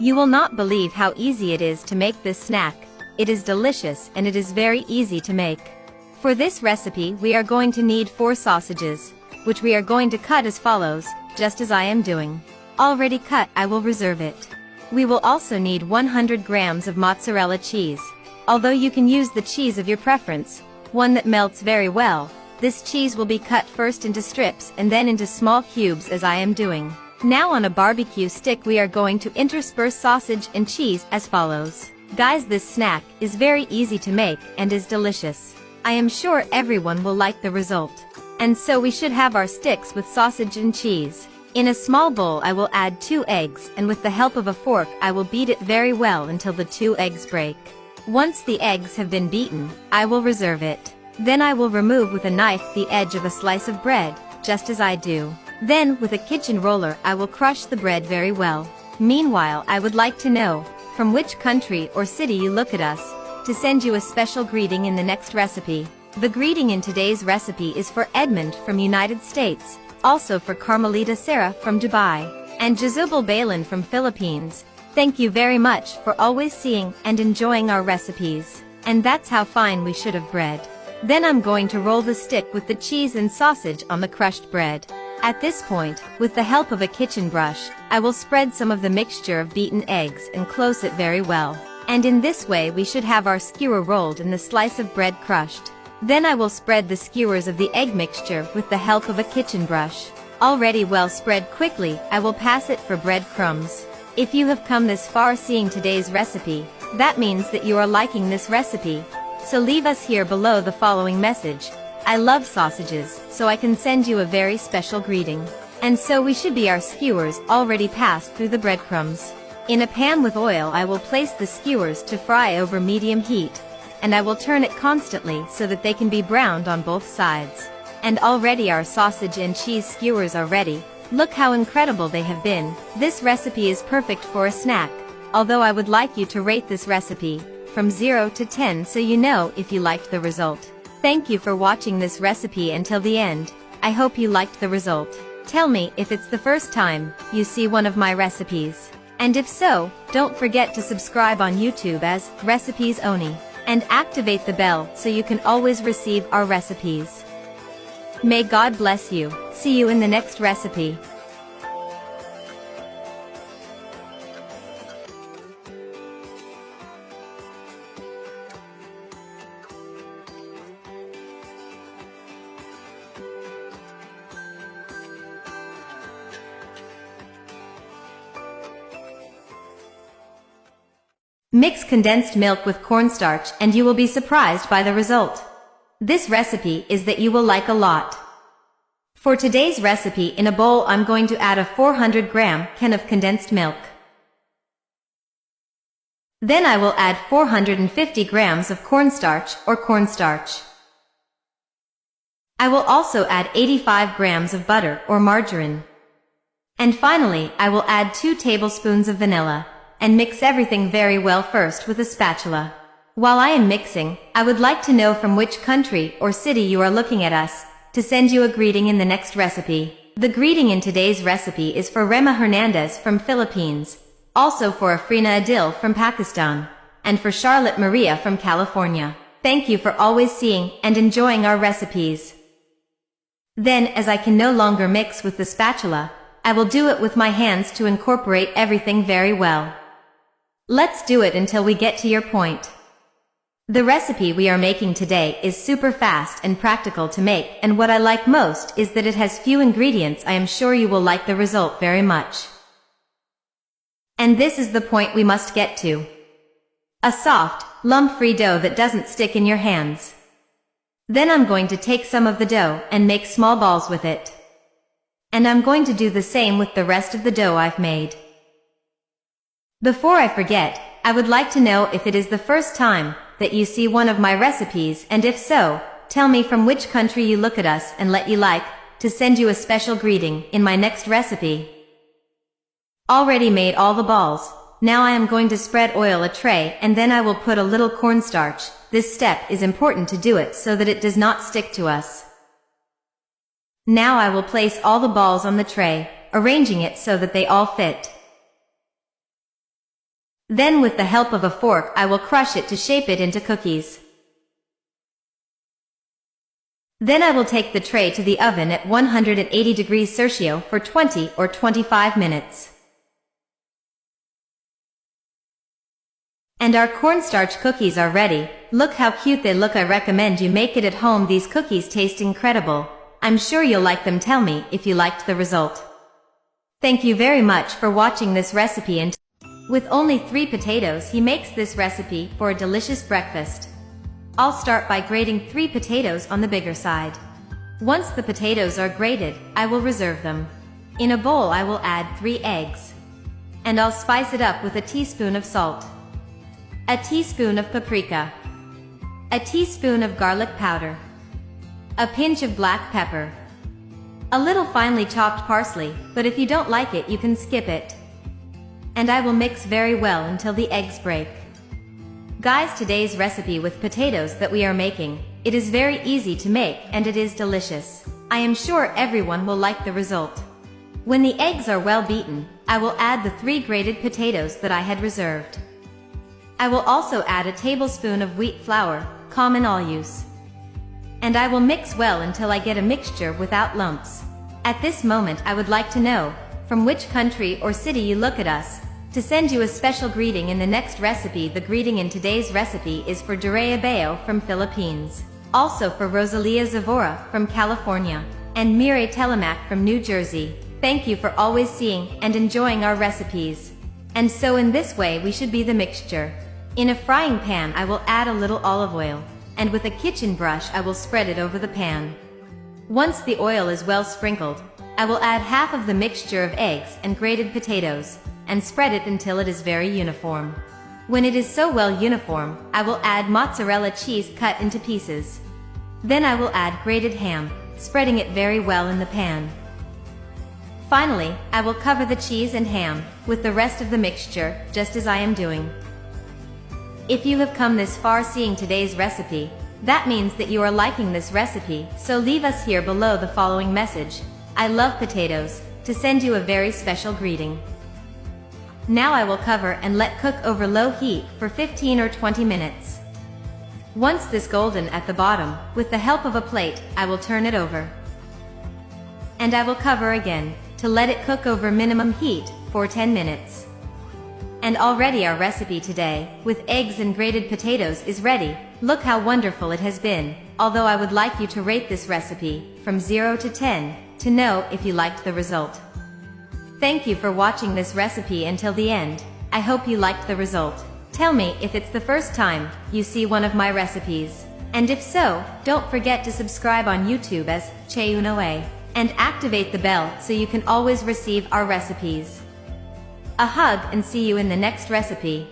You will not believe how easy it is to make this snack. It is delicious and it is very easy to make. For this recipe we are going to need 4 sausages, which we are going to cut as follows, just as I am doing. Already cut, I will reserve it. We will also need 100 grams of mozzarella cheese. Although you can use the cheese of your preference, one that melts very well, this cheese will be cut first into strips and then into small cubes as I am doing. Now on a barbecue stick we are going to intersperse sausage and cheese as follows. Guys, this snack is very easy to make and is delicious. I am sure everyone will like the result. And so we should have our sticks with sausage and cheese. In a small bowl I will add 2 eggs and with the help of a fork I will beat it very well until the 2 eggs break. Once the eggs have been beaten, I will reserve it. Then I will remove with a knife the edge of a slice of bread, just as I do. Then, with a kitchen roller I will crush the bread very well. Meanwhile, I would like to know, from which country or city you look at us, to send you a special greeting in the next recipe. The greeting in today's recipe is for Edmund from United States, also for Carmelita Sarah from Dubai, and Jezubal Balin from Philippines. Thank you very much for always seeing and enjoying our recipes. And that's how fine we should have bread. Then I'm going to roll the stick with the cheese and sausage on the crushed bread. At this point, with the help of a kitchen brush, I will spread some of the mixture of beaten eggs and close it very well. And in this way we should have our skewer rolled and the slice of bread crushed. Then I will spread the skewers of the egg mixture with the help of a kitchen brush. Already well spread quickly, I will pass it for bread crumbs. If you have come this far seeing today's recipe, that means that you are liking this recipe. So leave us here below the following message. I love sausages, so I can send you a very special greeting. And so we should be our skewers already passed through the breadcrumbs. In a pan with oil I will place the skewers to fry over medium heat, and I will turn it constantly so that they can be browned on both sides. And already our sausage and cheese skewers are ready. Look how incredible they have been. This recipe is perfect for a snack, although I would like you to rate this recipe from 0 to 10 so you know if you liked the result. Thank you for watching this recipe until the end. I hope you liked the result. Tell me if it's the first time you see one of my recipes. And if so, don't forget to subscribe on YouTube as Recipes Oni, and activate the bell so you can always receive our recipes. May God bless you. See you in the next recipe. Mix condensed milk with cornstarch and you will be surprised by the result. This recipe is that you will like a lot. For today's recipe, in a bowl I'm going to add a 400-gram can of condensed milk. Then I will add 450 grams of cornstarch or cornstarch. I will also add 85 grams of butter or margarine. And finally, I will add 2 tablespoons of vanilla, and mix everything very well first with a spatula. While I am mixing, I would like to know from which country or city you are looking at us, to send you a greeting in the next recipe. The greeting in today's recipe is for Rema Hernandez from Philippines, also for Afrina Adil from Pakistan, and for Charlotte Maria from California. Thank you for always seeing and enjoying our recipes. Then, as I can no longer mix with the spatula, I will do it with my hands to incorporate everything very well. Let's do it until we get to your point. The recipe we are making today is super fast and practical to make, and what I like most is that it has few ingredients. I am sure you will like the result very much. And this is the point we must get to. A soft, lump-free dough that doesn't stick in your hands. Then I'm going to take some of the dough and make small balls with it. And I'm going to do the same with the rest of the dough I've made. Before I forget, I would like to know if it is the first time that you see one of my recipes, and if so, tell me from which country you look at us and let you like to send you a special greeting in my next recipe. Already made all the balls. Now I am going to spread oil a tray and then I will put a little cornstarch. This step is important to do it so that it does not stick to us. Now I will place all the balls on the tray, arranging it so that they all fit. Then with the help of a fork I will crush it to shape it into cookies. Then I will take the tray to the oven at 180 degrees Celsius for 20 or 25 minutes. And our cornstarch cookies are ready. Look how cute they look. I recommend you make it at home. These cookies taste incredible. I'm sure you'll like them. Tell me if you liked the result. Thank you very much for watching this recipe, and with only 3 potatoes he makes this recipe for a delicious breakfast. I'll start by grating 3 potatoes on the bigger side. Once the potatoes are grated, I will reserve them. In a bowl I will add 3 eggs. And I'll spice it up with a teaspoon of salt, a teaspoon of paprika, a teaspoon of garlic powder, a pinch of black pepper, a little finely chopped parsley, but if you don't like it you can skip it. And I will mix very well until the eggs break. Guys, today's recipe with potatoes that we are making, it is very easy to make and it is delicious. I am sure everyone will like the result. When the eggs are well beaten, I will add the 3 grated potatoes that I had reserved. I will also add a tablespoon of wheat flour, common all use. And I will mix well until I get a mixture without lumps. At this moment I would like to know from which country or city you look at us, to send you a special greeting in the next recipe. The greeting in today's recipe is for Durea Bayo from Philippines, also for Rosalia Zavora from California, and Mire Telemac from New Jersey. Thank you for always seeing and enjoying our recipes. And so in this way we should be the mixture. In a frying pan I will add a little olive oil, and with a kitchen brush I will spread it over the pan. Once the oil is well sprinkled, I will add half of the mixture of eggs and grated potatoes, and spread it until it is very uniform. When it is so well uniform, I will add mozzarella cheese cut into pieces. Then I will add grated ham, spreading it very well in the pan. Finally, I will cover the cheese and ham with the rest of the mixture, just as I am doing. If you have come this far seeing today's recipe, that means that you are liking this recipe, so leave us here below the following message: I love potatoes, to send you a very special greeting. Now I will cover and let cook over low heat for 15 or 20 minutes. Once this golden at the bottom, with the help of a plate, I will turn it over. And I will cover again, to let it cook over minimum heat for 10 minutes. And already our recipe today, with eggs and grated potatoes, is ready. Look how wonderful it has been. Although I would like you to rate this recipe from 0 to 10 to know if you liked the result. Thank you for watching this recipe until the end. I hope you liked the result. Tell me if it's the first time you see one of my recipes. And if so, don't forget to subscribe on YouTube as Cheunoe, and activate the bell so you can always receive our recipes. A hug and see you in the next recipe.